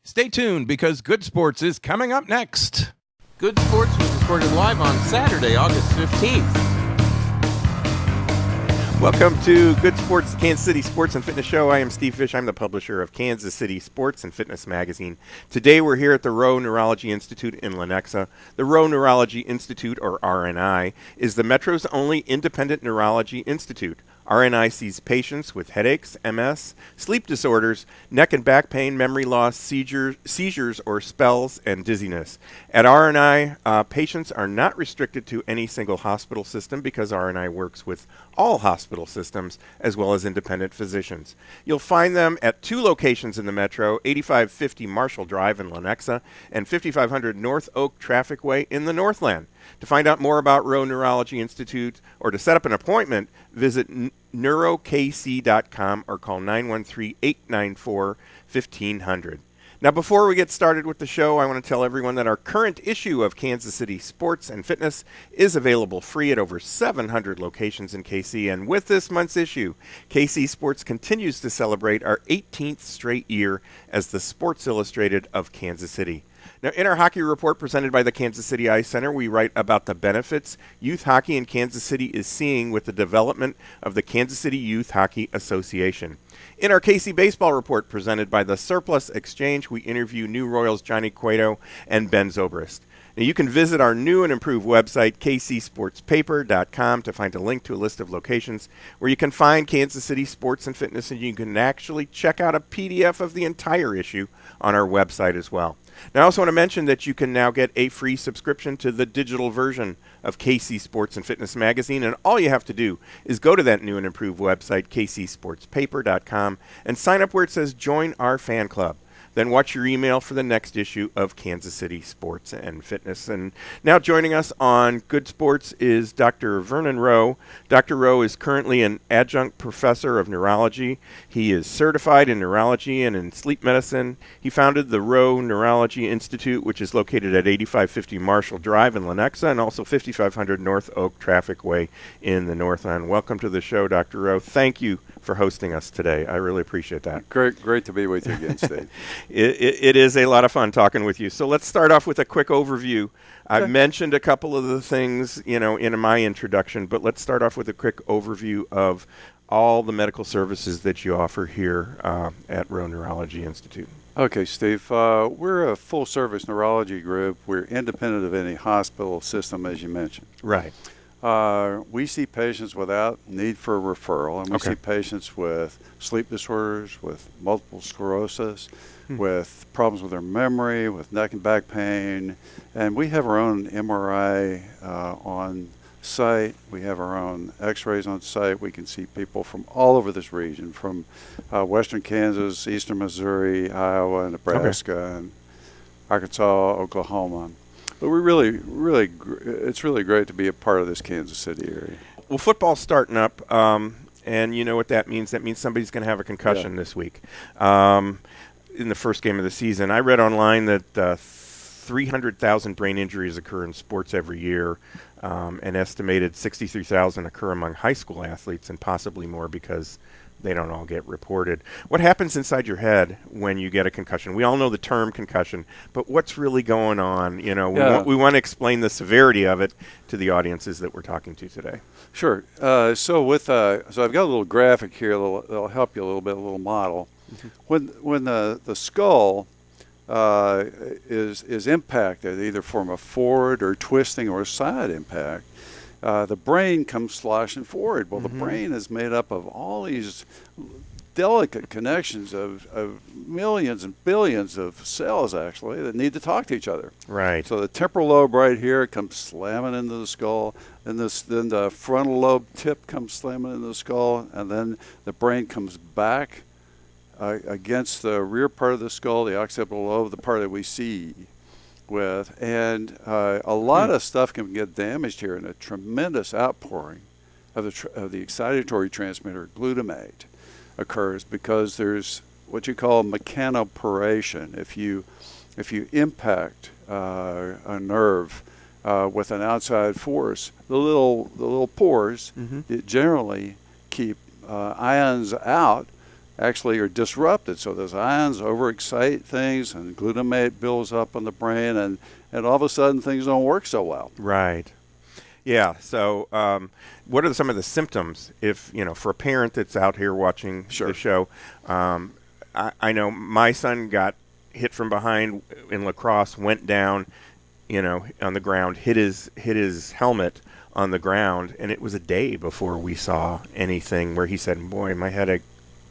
Stay tuned because Good Sports is coming up next. Good Sports was recorded live on Saturday, August 15th. Welcome to Good Sports, the Kansas City Sports and Fitness Show. I am Steve Fish. I'm the publisher of Kansas City Sports and Fitness Magazine. Today we're here at the Rowe Neurology Institute in Lenexa. The Rowe Neurology Institute, or RNI, is the Metro's only independent neurology institute. RNI sees patients with headaches, MS, sleep disorders, neck and back pain, memory loss, seizures or spells, and dizziness. At RNI, patients are not restricted to any single hospital system because RNI works with all hospital systems as well as independent physicians. You'll find them at two locations in the Metro, 8550 Marshall Drive in Lenexa and 5500 North Oak Traffic Way in the Northland. To find out more about Rowe Neurology Institute or to set up an appointment, visit neurokc.com or call 913-894-1500. Now, before we get started with the show, I want to tell everyone that our current issue of Kansas City Sports and Fitness is available free at over 700 locations in KC. And with this month's issue, KC Sports continues to celebrate our 18th straight year as the Sports Illustrated of Kansas City. Now, in our hockey report presented by the Kansas City Ice Center, we write about the benefits youth hockey in Kansas City is seeing with the development of the Kansas City Youth Hockey Association. In our KC Baseball report presented by the Surplus Exchange, we interview new Royals Johnny Cueto and Ben Zobrist. Now, you can visit our new and improved website, kcsportspaper.com, to find a link to a list of locations where you can find Kansas City Sports and Fitness, and you can actually check out a PDF of the entire issue on our website as well. Now, I also want to mention that you can now get a free subscription to the digital version of KC Sports and Fitness Magazine, and all you have to do is go to that new and improved website, kcsportspaper.com, and sign up where it says Join Our Fan Club. Then watch your email for the next issue of Kansas City Sports and Fitness. And now joining us on Good Sports is Dr. Vernon Rowe. Dr. Rowe is currently an adjunct professor of neurology. He is certified in neurology and in sleep medicine. He founded the Rowe Neurology Institute, which is located at 8550 Marshall Drive in Lenexa and also 5500 North Oak Traffic Way in the Northland. Welcome to the show, Dr. Rowe. Thank you for hosting us today. I really appreciate that. Great to be with you again, Steve. It is a lot of fun talking with you. So let's start off with a quick overview. I mentioned a couple of the things, in my introduction, but let's start off with a quick overview of all the medical services that you offer here at Rowe Neurology Institute. Okay, Steve. We're a full-service neurology group. We're independent of any hospital system, as you mentioned. Right. We see patients without need for referral, and we see patients with sleep disorders, with multiple sclerosis, with problems with their memory, with neck and back pain, and we have our own MRI on site. We have our own x-rays on site. We can see people from all over this region, from western Kansas, eastern Missouri, Iowa, Nebraska, and Arkansas, Oklahoma. But it's really great to be a part of this Kansas City area. Well, football's starting up, and you know what that means. That means somebody's going to have a concussion this week in the first game of the season. I read online that 300,000 brain injuries occur in sports every year, and estimated 63,000 occur among high school athletes, and possibly more because they don't all get reported. What happens inside your head when you get a concussion? We all know the term concussion, but what's really going on? We want to explain the severity of it to the audiences that we're talking to today. Sure. So I've got a little graphic here that'll help you a little bit, a little model. Mm-hmm. When the skull is impacted, either from a forward or twisting or side impact, the brain comes sloshing forward. Well, the brain is made up of all these delicate connections of millions and billions of cells, actually, that need to talk to each other. Right. So the temporal lobe right here comes slamming into the skull, and then the frontal lobe tip comes slamming into the skull, and then the brain comes back against the rear part of the skull, the occipital lobe, the part that we see with, and a lot of stuff can get damaged here, and a tremendous outpouring of the excitatory transmitter glutamate occurs because there's what you call mechanoporation. If you impact a nerve with an outside force, the little pores generally keep ions out actually are disrupted. So those ions overexcite things, and glutamate builds up on the brain, and all of a sudden things don't work so well. Right. Yeah. So, what are some of the symptoms if, for a parent that's out here watching Sure. the show? I know my son got hit from behind in lacrosse, went down, on the ground, hit his helmet on the ground, and it was a day before we saw anything where he said, "Boy, my head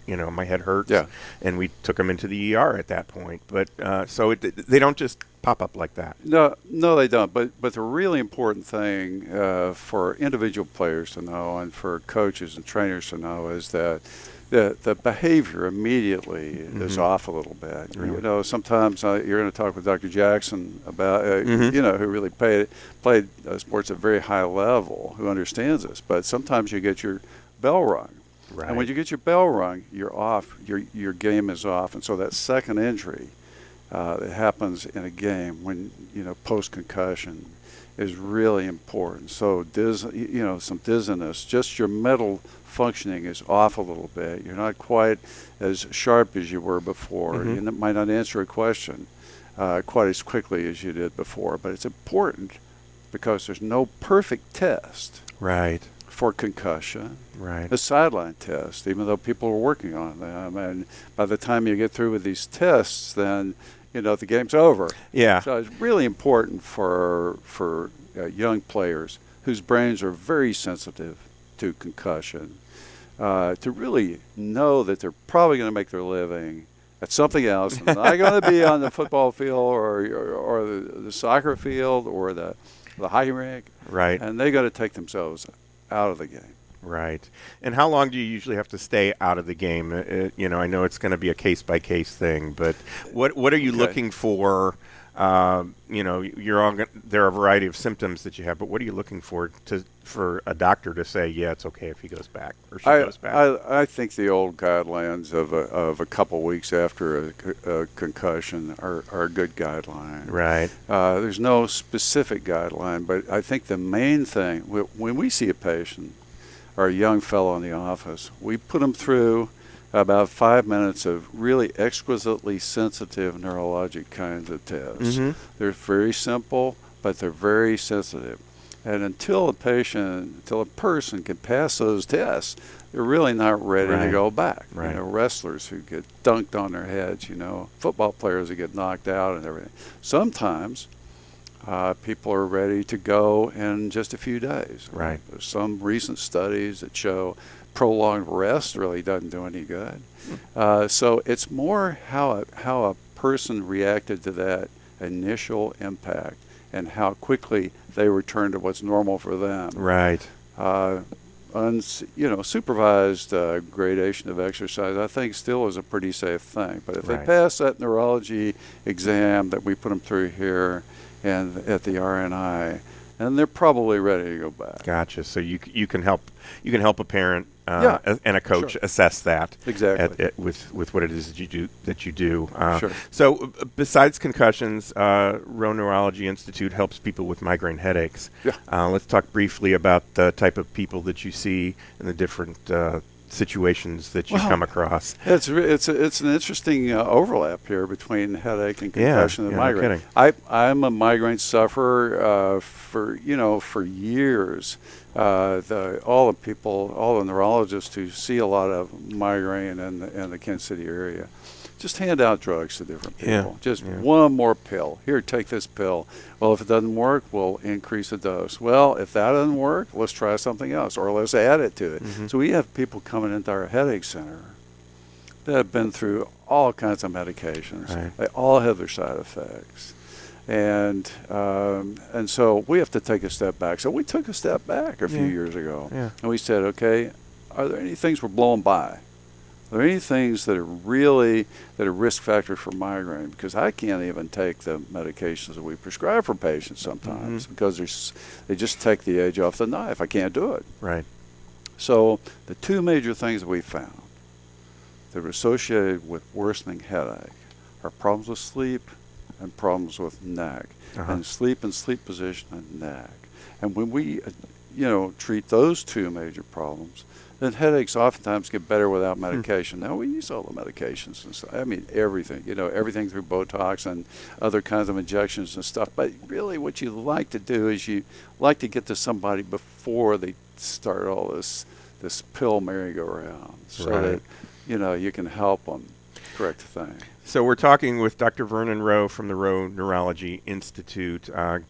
hurts." Yeah. And we took him into the ER at that point. But they don't just pop up like that. No, they don't. But the really important thing for individual players to know, and for coaches and trainers to know, is that the behavior immediately is off a little bit. Really? Sometimes you're going to talk with Dr. Jackson about, who really played sports at a very high level, who understands this. But sometimes you get your bell rung. Right. And when you get your bell rung, you're off. Your game is off. And so that second injury that happens in a game when, post-concussion is really important. So, some dizziness, just your mental functioning is off a little bit. You're not quite as sharp as you were before. You might not answer a question quite as quickly as you did before. But it's important because there's no perfect test. Right. For concussion. Right. A sideline test, even though people are working on them. And by the time you get through with these tests, then, the game's over. Yeah. So it's really important for young players whose brains are very sensitive to concussion to really know that they're probably going to make their living at something else. They're not going to be on the football field or the soccer field or the hockey rink. Right. And they got to take themselves out of the game. Right. And how long do you usually have to stay out of the game? I know it's going to be a case-by-case thing, but what are you looking for? There are a variety of symptoms that you have, but what are you looking for a doctor to say, yeah, it's okay if he goes back or she goes back? I think the old guidelines of a couple weeks after a concussion are a good guideline. Right. There's no specific guideline, but I think the main thing, when we see a patient or a young fellow in the office, we put them through about 5 minutes of really exquisitely sensitive neurologic kinds of tests. They're very simple, but they're very sensitive. And until a person can pass those tests, they're really not ready to go back. Right. Wrestlers who get dunked on their heads, football players who get knocked out and everything. Sometimes people are ready to go in just a few days. Right. There's some recent studies that show prolonged rest really doesn't do any good. So it's more how a person reacted to that initial impact and how quickly they return to what's normal for them. Right. Supervised gradation of exercise, I think, still is a pretty safe thing. But if they Right. pass that neurology exam that we put them through here and at the RNI, and they're probably ready to go back. Gotcha. So you can help a parent and a coach Sure. assess that Exactly. with what it is that you do. Sure. So besides concussions, Rowe Neurology Institute helps people with migraine headaches. Yeah. Let's talk briefly about the type of people that you see and the different situations that you come across. It's an interesting overlap here between headache and concussion and no migraine. kidding. I'm a migraine sufferer for years. All the neurologists who see a lot of migraine in the Kansas City area, just hand out drugs to different people. One more pill. Here, take this pill. Well, if it doesn't work, we'll increase the dose. Well, if that doesn't work, let's try something else, or let's add it to it. So we have people coming into our headache center that have been through all kinds of medications. Right. They all have their side effects. And so we have to take a step back. So we took a step back a few years ago. Yeah. And we said, okay, are there any things we're blowing by? Are there any things that are risk factors for migraine? Because I can't even take the medications that we prescribe for patients sometimes because they just take the edge off the knife. I can't do it. Right. So the two major things that we found that are associated with worsening headache are problems with sleep and problems with neck, and sleep position and neck. And when we, treat those two major problems, then headaches oftentimes get better without medication. Now, we use all the medications and stuff. I mean, everything, everything through Botox and other kinds of injections and stuff. But really what you like to do is you like to get to somebody before they start all this pill merry-go-round so that, you can help them correct the thing. So we're talking with Dr. Vernon Rowe from the Rowe Neurology Institute. We're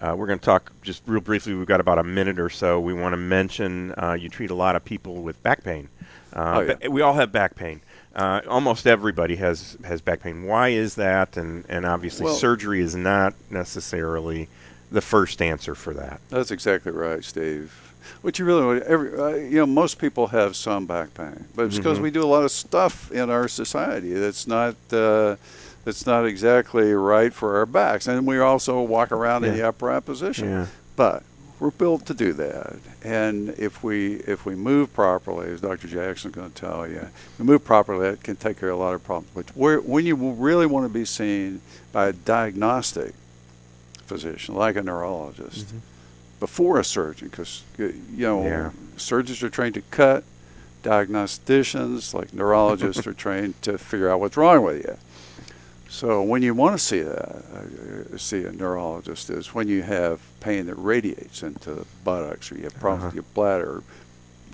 going to talk just real briefly. We've got about a minute or so. We want to mention you treat a lot of people with back pain. We all have back pain. Almost everybody has back pain. Why is that? And obviously surgery is not necessarily the first answer for that. That's exactly right, Steve. What you really want, most people have some back pain, but it's because we do a lot of stuff in our society that's not exactly right for our backs, and we also walk around in the upright position. Yeah. But we're built to do that, and if we move properly, as Dr. Jackson's going to tell you, we move properly, it can take care of a lot of problems. But when you really want to be seen by a diagnostic physician, like a neurologist, before a surgeon, because surgeons are trained to cut, diagnosticians like neurologists are trained to figure out what's wrong with you. So when you want to see a neurologist is when you have pain that radiates into the buttocks, or you have problems with your bladder, or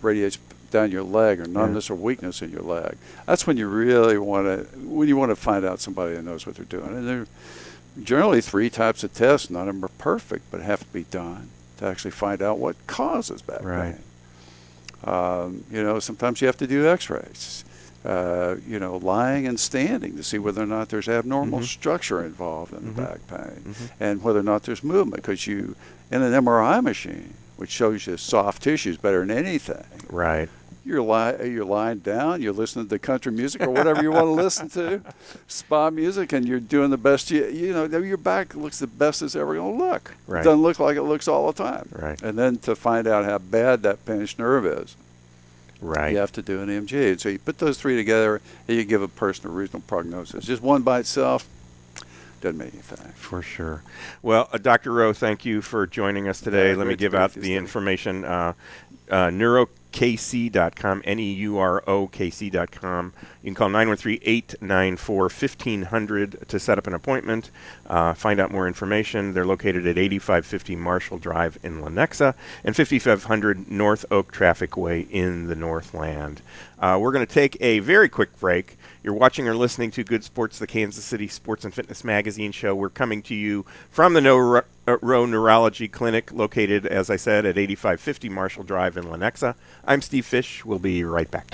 radiates down your leg, or numbness or weakness in your leg. That's when you really want to find out somebody that knows what they're doing. And there are generally 3 types of tests. None of them are perfect, but have to be done to actually find out what causes back pain. Sometimes you have to do x-rays, lying and standing to see whether or not there's abnormal structure involved in the back pain, and whether or not there's movement, because in an MRI machine, which shows you soft tissues better than anything. Right. You're lying down, you're listening to country music or whatever you want to listen to, spa music, and you're doing the best. Your back looks the best it's ever going to look. Right. It doesn't look like it looks all the time. Right. And then to find out how bad that pinched nerve is, right, you have to do an EMG. And so you put those 3 together, and you give a person a reasonable prognosis. Just one by itself doesn't mean anything. For sure. Well, Dr. Rowe, thank you for joining us today. Let me give out the information. neurokc.com, neurokc.com. You can call 913-894-1500 to set up an appointment, find out more information. They're located at 8550 Marshall Drive in Lenexa and 5500 North Oak Traffic Way in the Northland. We're going to take a very quick break. You're watching or listening to Good Sports, the Kansas City Sports and Fitness Magazine show. We're coming to you from the Rowe Neurology Clinic, located, as I said, at 8550 Marshall Drive in Lenexa. I'm Steve Fish. We'll be right back.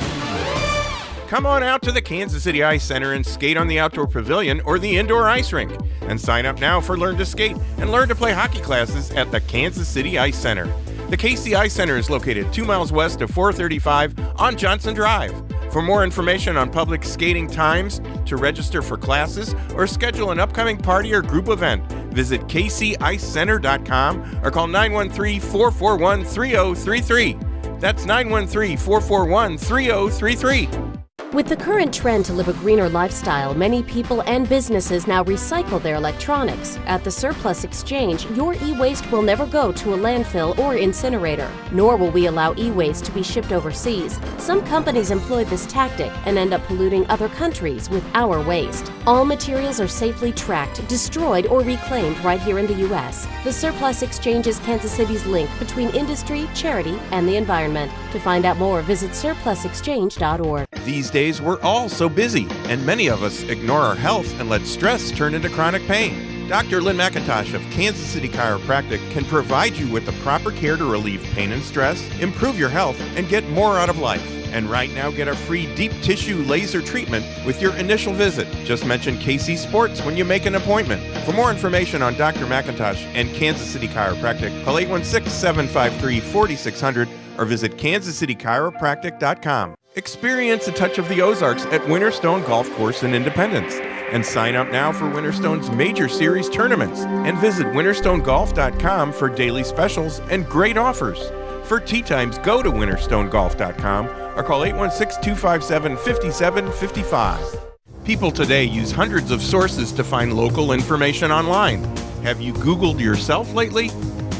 Come on out to the Kansas City Ice Center and skate on the outdoor pavilion or the indoor ice rink. And sign up now for Learn to Skate and Learn to Play hockey classes at the Kansas City Ice Center. The KC Ice Center is located 2 miles west of 435 on Johnson Drive. For more information on public skating times, to register for classes, or schedule an upcoming party or group event, visit kcicecenter.com or call 913-441-3033. That's 913-441-3033. With the current trend to live a greener lifestyle, many people and businesses now recycle their electronics. At the Surplus Exchange, your e-waste will never go to a landfill or incinerator, nor will we allow e-waste to be shipped overseas. Some companies employ this tactic and end up polluting other countries with our waste. All materials are safely tracked, destroyed, or reclaimed right here in the U.S. The Surplus Exchange is Kansas City's link between industry, charity, and the environment. To find out more, visit surplusexchange.org. These days, we're all so busy, and many of us ignore our health and let stress turn into chronic pain. Dr. Lynn McIntosh of Kansas City Chiropractic can provide you with the proper care to relieve pain and stress, improve your health, and get more out of life. And right now, get a free deep tissue laser treatment with your initial visit. Just mention KC Sports when you make an appointment. For more information on Dr. McIntosh and Kansas City Chiropractic, call 816-753-4600 or visit kansascitychiropractic.com. Experience a touch of the Ozarks at Winterstone Golf Course in Independence. And sign up now for Winterstone's major series tournaments. And visit winterstonegolf.com for daily specials and great offers. For tee times, go to winterstonegolf.com or call 816-257-5755. People today use hundreds of sources to find local information online. Have you Googled yourself lately?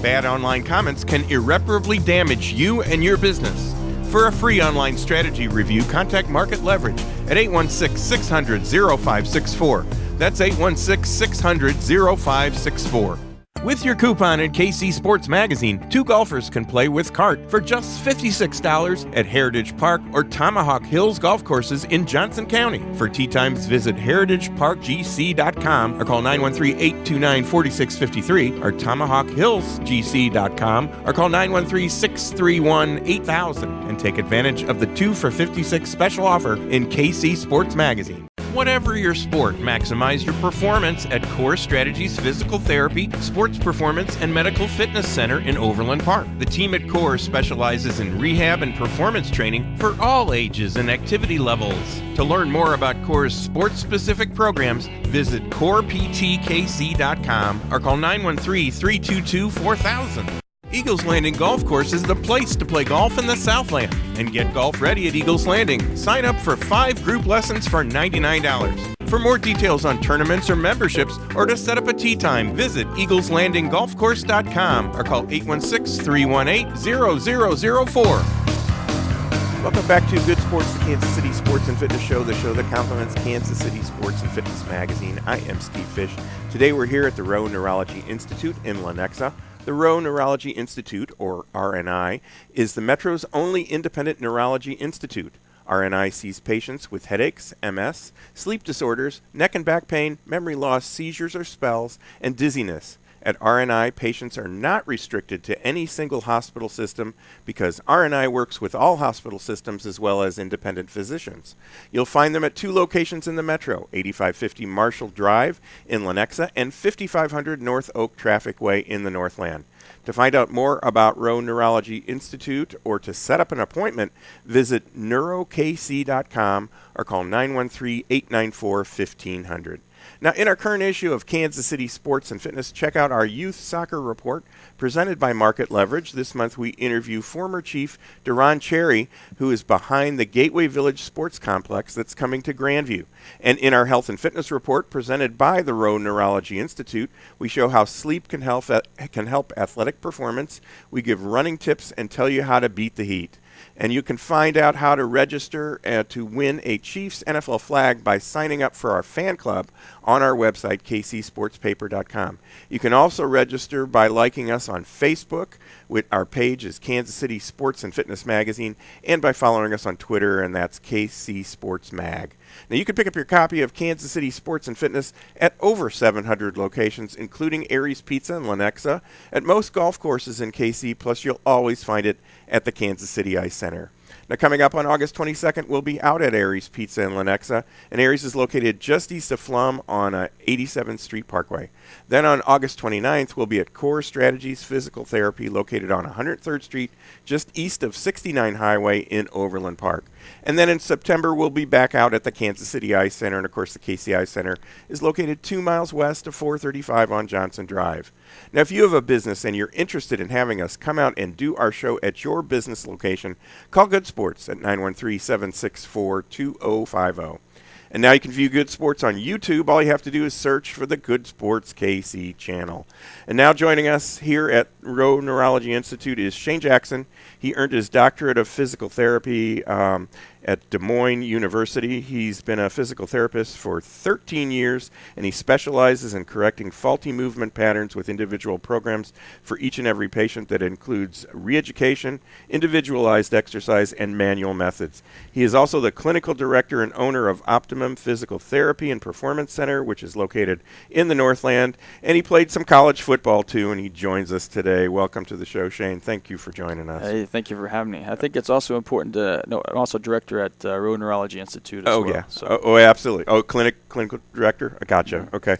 Bad online comments can irreparably damage you and your business. For a free online strategy review, contact Market Leverage at 816-600-0564. That's 816-600-0564. With your coupon in KC Sports Magazine, 2 golfers can play with cart for just $56 at Heritage Park or Tomahawk Hills golf courses in Johnson County. For tee times, visit heritageparkgc.com or call 913-829-4653 or tomahawkhillsgc.com or call 913-631-8000 and take advantage of the 2 for $56 special offer in KC Sports Magazine. Whatever your sport, maximize your performance at Core Strategies Physical Therapy, Sports Performance, and Medical Fitness Center in Overland Park. The team at Core specializes in rehab and performance training for all ages and activity levels. To learn more about Core's sports-specific programs, visit coreptkc.com or call 913-322-4000. Eagles Landing Golf Course is the place to play golf in the Southland and get golf ready at Eagles Landing. Sign up for 5 group lessons for $99. For more details on tournaments or memberships or to set up a tee time, visit eagleslandinggolfcourse.com or call 816-318-0004. Welcome back to Good Sports, the Kansas City Sports and Fitness Show, the show that complements Kansas City Sports and Fitness Magazine. I am Steve Fish. Today we're here at the Rowe Neurology Institute in Lenexa. The Rowe Neurology Institute, or RNI, is the Metro's only independent neurology institute. RNI sees patients with headaches, MS, sleep disorders, neck and back pain, memory loss, seizures or spells, and dizziness. At RNI, patients are not restricted to any single hospital system because RNI works with all hospital systems as well as independent physicians. You'll find them at 2 locations in the Metro, 8550 Marshall Drive in Lenexa and 5500 North Oak Traffic Way in the Northland. To find out more about Rowe Neurology Institute or to set up an appointment, visit neurokc.com or call 913-894-1500. Now, in our current issue of Kansas City Sports and Fitness, check out our Youth Soccer Report presented by Market Leverage. This month we interview former Chief Duron Cherry, who is behind the Gateway Village Sports Complex that's coming to Grandview. And in our Health and Fitness Report presented by the Rowe Neurology Institute, we show how sleep can help athletic performance. We give running tips and tell you how to beat the heat. And you can find out how to register to win a Chiefs NFL flag by signing up for our fan club on our website, kcsportspaper.com. You can also register by liking us on Facebook. Our page is Kansas City Sports and Fitness Magazine, and by following us on Twitter, and that's KC Sports Mag. Now, you can pick up your copy of Kansas City Sports and Fitness at over 700 locations, including Aries Pizza in Lenexa, at most golf courses in KC, plus you'll always find it at the Kansas City Ice Center. Now, coming up on August 22nd, we'll be out at Aries Pizza in Lenexa, and Aries is located just east of Flum on 87th Street Parkway. Then on August 29th, we'll be at Core Strategies Physical Therapy, located on 103rd Street, just east of 69 Highway in Overland Park. And then in September, we'll be back out at the Kansas City Ice Center, and of course the KC Ice Center is located 2 miles west of 435 on Johnson Drive. Now, if you have a business and you're interested in having us come out and do our show at your business location, call Good Sports at 913-764-2050. And now you can view Good Sports on YouTube. All you have to do is search for the Good Sports KC channel. And now joining us here at Rowe Neurology Institute is Shane Jackson. He earned his doctorate of physical therapy at Des Moines University. He's been a physical therapist for 13 years, and he specializes in correcting faulty movement patterns with individual programs for each and every patient that includes re-education, individualized exercise, and manual methods. He is also the clinical director and owner of Optimum Physical Therapy and Performance Center, which is located in the Northland, and he played some college football too, and he joins us today. Welcome to the show, Shane. Thank you for joining us. Hey, thank you for having me. I think it's also important to know I'm also director at Rowe Neurology Institute as well. Yeah. So. Oh, absolutely. Oh, clinical director? I gotcha. Okay.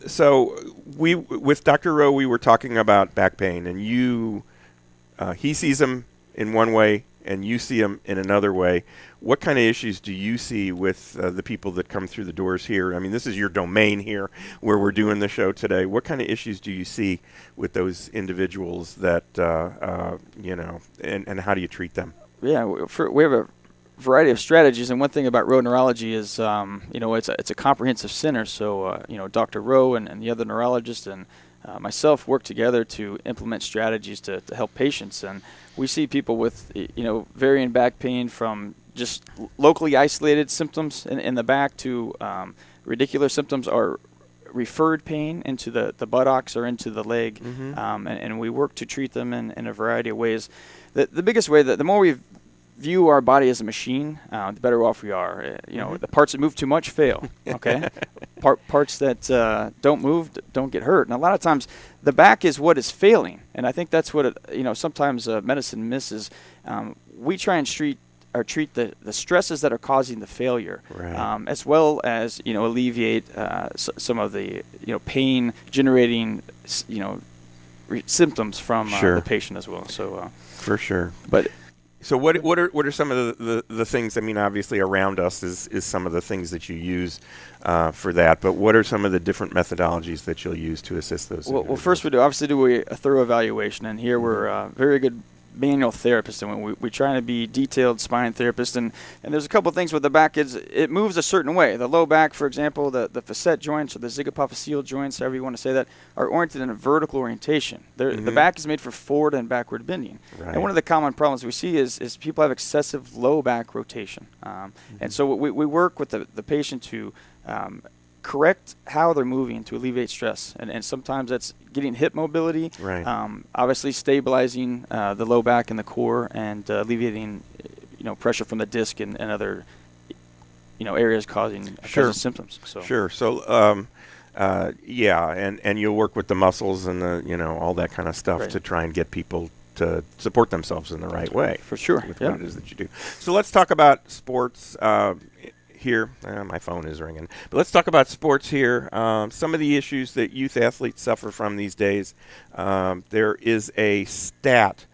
So with Dr. Rowe, we were talking about back pain, and he sees them in one way, and you see them in another way. What kind of issues do you see with the people that come through the doors here? I mean, this is your domain here where we're doing the show today. What kind of issues do you see with those individuals that, and how do you treat them? Yeah, we have a variety of strategies, and one thing about Rowe Neurology is, it's a comprehensive center. So, Dr. Rowe and the other neurologists and myself work together to implement strategies to help patients. And we see people with, varying back pain from just locally isolated symptoms in the back to radicular symptoms or referred pain into the buttocks or into the leg. And we work to treat them in a variety of ways. The biggest way, the more we view our body as a machine, the better off we are. The parts that move too much fail. Okay, parts that don't move don't get hurt. And a lot of times, the back is what is failing, and I think that's what sometimes medicine misses. We try and treat the stresses that are causing the failure, right. As well as alleviate some of the pain generating symptoms from the patient as well. So for sure, but. So what are some of the things? I mean, obviously around us is some of the things that you use for that. But what are some of the different methodologies that you'll use to assist those? Well, first we obviously do a thorough evaluation, and here we're very good manual therapists, and we try to be detailed spine therapists. And there's a couple of things with the back. It moves a certain way. The low back, for example, the facet joints or the zygapophyseal joints, however you want to say that, are oriented in a vertical orientation. The back is made for forward and backward bending. Right. And one of the common problems we see is people have excessive low back rotation. And so we work with the patient to correct how they're moving to alleviate stress, and sometimes that's getting hip mobility, right. Obviously stabilizing the low back and the core, and alleviating pressure from the disc and other areas causing symptoms. So and you'll work with the muscles and the all that kind of stuff, right, to try and get people to support themselves in the right way. For sure. With what it is that you do. So let's talk about sports here. My phone is ringing. But let's talk about sports here. Some of the issues that youth athletes suffer from these days. There is a stat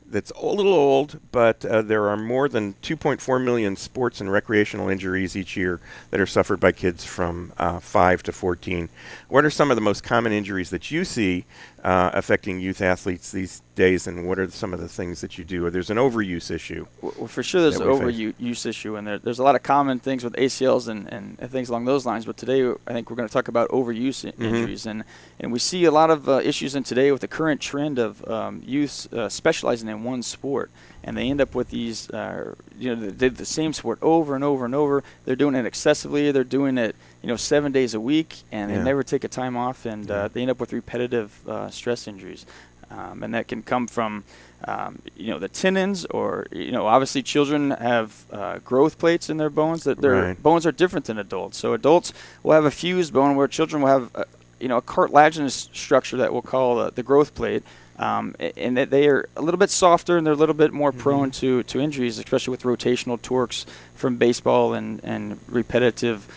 that's a little old, but there are more than 2.4 million sports and recreational injuries each year that are suffered by kids from 5 to 14. What are some of the most common injuries that you see affecting youth athletes these days, and what are some of the things that you do? There's an overuse issue. Well, for sure there's an overuse issue, and there's a lot of common things with ACLs and things along those lines, but today I think we're going to talk about overuse injuries, and we see a lot of issues in today with the current trend of youth specializing in one sport, and they end up with these, they did the same sport over and over and over. They're doing it excessively. They're doing it, 7 days a week, and they never take a time off, and they end up with repetitive stress injuries. And that can come from, the tendons, or, obviously children have growth plates in their bones. That their bones are different than adults. So adults will have a fused bone, where children will have, a cartilaginous structure that we'll call the growth plate. And that they are a little bit softer, and they're a little bit more prone to injuries, especially with rotational torques from baseball and repetitive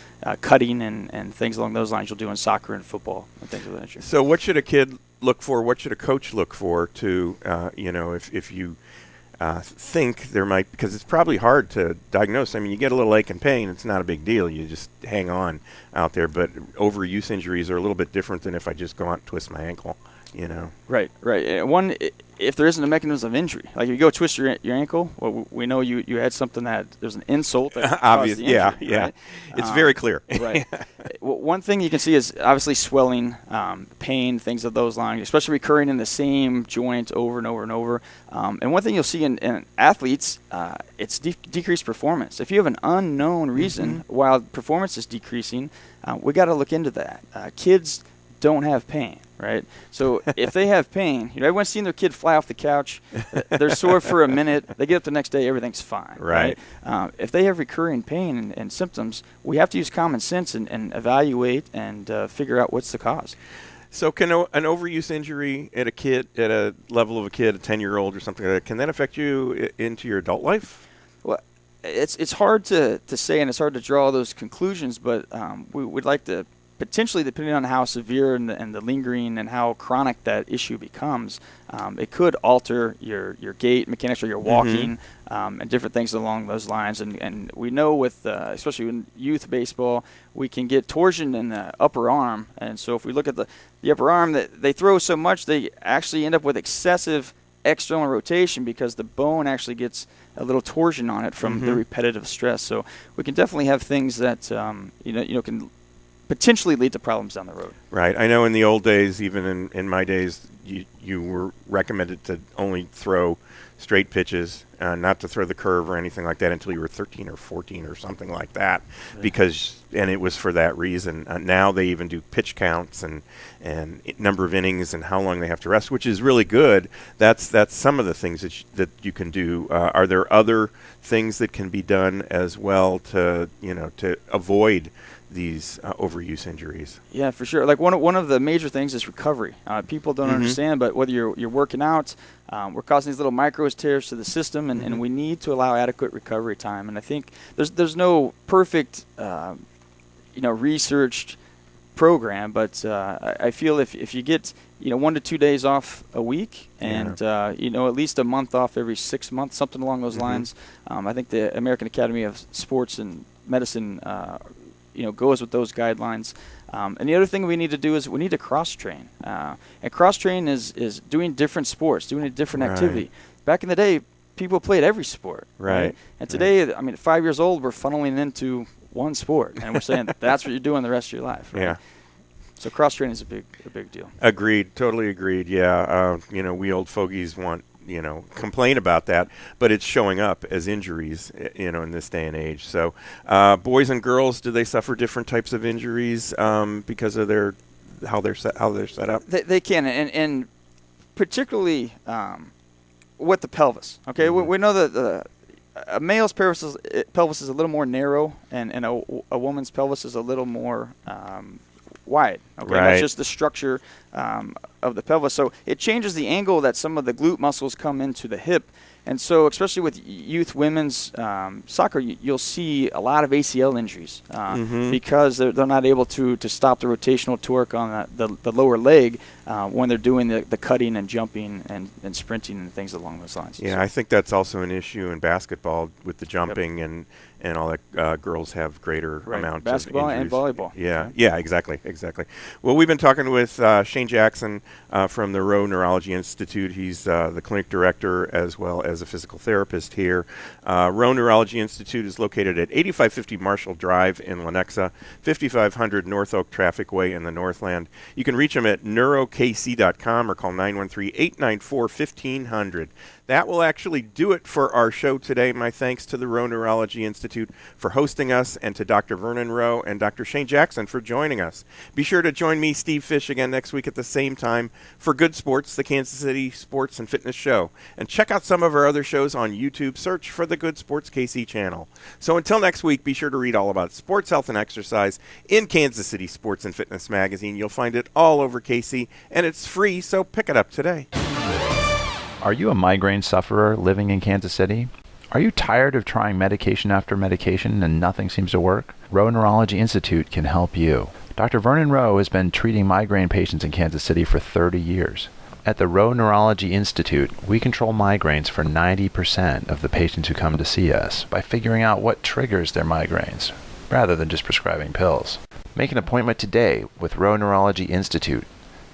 cutting and things along those lines you'll do in soccer and football and things of that nature. So what should a kid look for? What should a coach look for to, if you think there might, because it's probably hard to diagnose. I mean, you get a little ache and pain, it's not a big deal. You just hang on out there. But overuse injuries are a little bit different than if I just go out and twist my ankle. Right. One, if there isn't a mechanism of injury, like if you go twist your ankle, well, we know you had something that there's an insult that caused the injury. Yeah. Right? It's very clear. Right. Well, one thing you can see is obviously swelling, pain, things of those lines, especially recurring in the same joint over and over and over. And one thing you'll see in athletes, it's decreased performance. If you have an unknown reason why performance is decreasing, we got to look into that. Kids don't have pain, right? So if they have pain, everyone's seen their kid fly off the couch, they're sore for a minute, they get up the next day, everything's fine. Right. If they have recurring pain and symptoms, we have to use common sense and evaluate and figure out what's the cause. So can an overuse injury at a level of a kid, a 10-year-old or something like that, can that affect you into your adult life? Well, it's hard to say, and it's hard to draw those conclusions, but we would like to potentially, depending on how severe and the lingering and how chronic that issue becomes, it could alter your gait mechanics or your walking and different things along those lines. And we know with, especially in youth baseball, we can get torsion in the upper arm. And so if we look at the upper arm, that they throw so much, they actually end up with excessive external rotation because the bone actually gets a little torsion on it from the repetitive stress. So we can definitely have things that, can potentially lead to problems down the road. Right. I know in the old days, even in my days, you were recommended to only throw straight pitches, not to throw the curve or anything like that until you were 13 or 14 or something like that, and it was for that reason. Now they even do pitch counts and number of innings and how long they have to rest, which is really good. That's some of the things that you can do. Are there other things that can be done as well to avoid these overuse injuries? Yeah, for sure. Like one of the major things is recovery. People don't understand, but whether you're working out, we're causing these little micro tears to the system, and we need to allow adequate recovery time. And I think there's no perfect, researched program, but I feel if you get 1 to 2 days off a week, and at least a month off every 6 months, something along those lines. I think the American Academy of Sports and Medicine goes with those guidelines. And the other thing we need to do is we need to cross-train. And cross-train is doing different sports, doing a different activity. Back in the day, people played every sport. Right. And today, at 5 years old, we're funneling into one sport. And we're saying that's what you're doing the rest of your life. Right? Yeah. So cross-training is a big deal. Agreed. Totally agreed. Yeah. We old fogies complain about that, but it's showing up as injuries, in this day and age. So, boys and girls, do they suffer different types of injuries because of how they're set up? They can, and particularly with the pelvis. Okay, we know that a male's pelvis is a little more narrow, and a woman's pelvis is a little more wide. Okay, right. That's just the structure of the pelvis. So it changes the angle that some of the glute muscles come into the hip. And so especially with youth women's soccer, you'll see a lot of ACL injuries because they're not able to stop the rotational torque on the lower leg when they're doing the cutting and jumping and sprinting and things along those lines. Yeah, I think that's also an issue in basketball with the jumping and all that. Girls have greater amount basketball of injuries. and volleyball. Yeah, exactly. Well, we've been talking with Shane Jackson from the Rowe Neurology Institute. He's the clinic director as well as a physical therapist here. Rowe Neurology Institute is located at 8550 Marshall Drive in Lenexa, 5500 North Oak Traffic Way in the Northland. You can reach them at neurokc.com or call 913-894-1500. That will actually do it for our show today. My thanks to the Rowe Neurology Institute for hosting us, and to Dr. Vernon Rowe and Dr. Shane Jackson for joining us. Be sure to join me, Steve Fish, again next week at the same time for Good Sports, the Kansas City Sports and Fitness Show. And check out some of our other shows on YouTube. Search for the Good Sports KC channel. So until next week, be sure to read all about sports, health, and exercise in Kansas City Sports and Fitness Magazine. You'll find it all over KC, and it's free, so pick it up today. Are you a migraine sufferer living in Kansas City? Are you tired of trying medication after medication and nothing seems to work? Rowe Neurology Institute can help you. Dr. Vernon Rowe has been treating migraine patients in Kansas City for 30 years. At the Rowe Neurology Institute, we control migraines for 90% of the patients who come to see us by figuring out what triggers their migraines, rather than just prescribing pills. Make an appointment today with Rowe Neurology Institute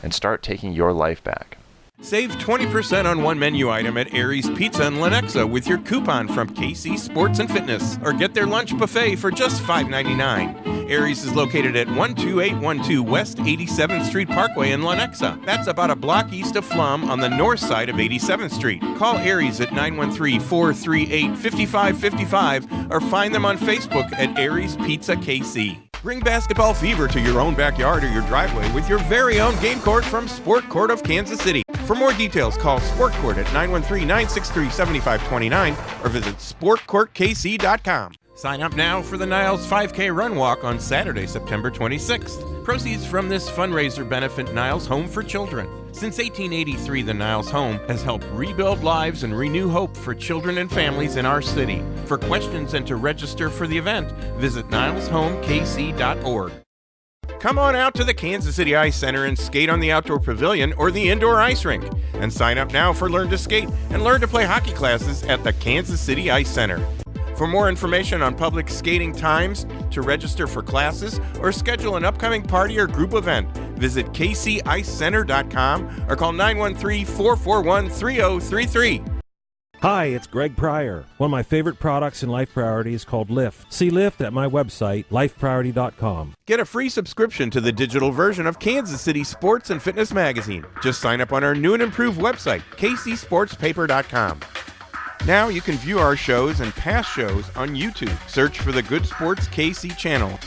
and start taking your life back. Save 20% on one menu item at Aries Pizza and Lenexa with your coupon from KC Sports and Fitness, or get their lunch buffet for just $5.99. Aries is located at 12812 West 87th Street Parkway in Lenexa. That's about a block east of Flum on the north side of 87th Street. Call Aries at 913-438-5555 or find them on Facebook at Aries Pizza KC. Bring basketball fever to your own backyard or your driveway with your very own game court from Sport Court of Kansas City. For more details, call Sport Court at 913-963-7529 or visit sportcourtkc.com. Sign up now for the Niles 5K Run Walk on Saturday, September 26th. Proceeds from this fundraiser benefit Niles Home for Children. Since 1883, the Niles Home has helped rebuild lives and renew hope for children and families in our city. For questions and to register for the event, visit nileshomekc.org. Come on out to the Kansas City Ice Center and skate on the outdoor pavilion or the indoor ice rink. And sign up now for Learn to Skate and Learn to Play hockey classes at the Kansas City Ice Center. For more information on public skating times, to register for classes, or schedule an upcoming party or group event, visit kcicecenter.com or call 913-441-3033. Hi, it's Greg Pryor. One of my favorite products in Life Priority is called Lift. See Lift at my website, lifepriority.com. Get a free subscription to the digital version of Kansas City Sports and Fitness Magazine. Just sign up on our new and improved website, kcsportspaper.com. Now you can view our shows and past shows on YouTube. Search for the Good Sports KC channel.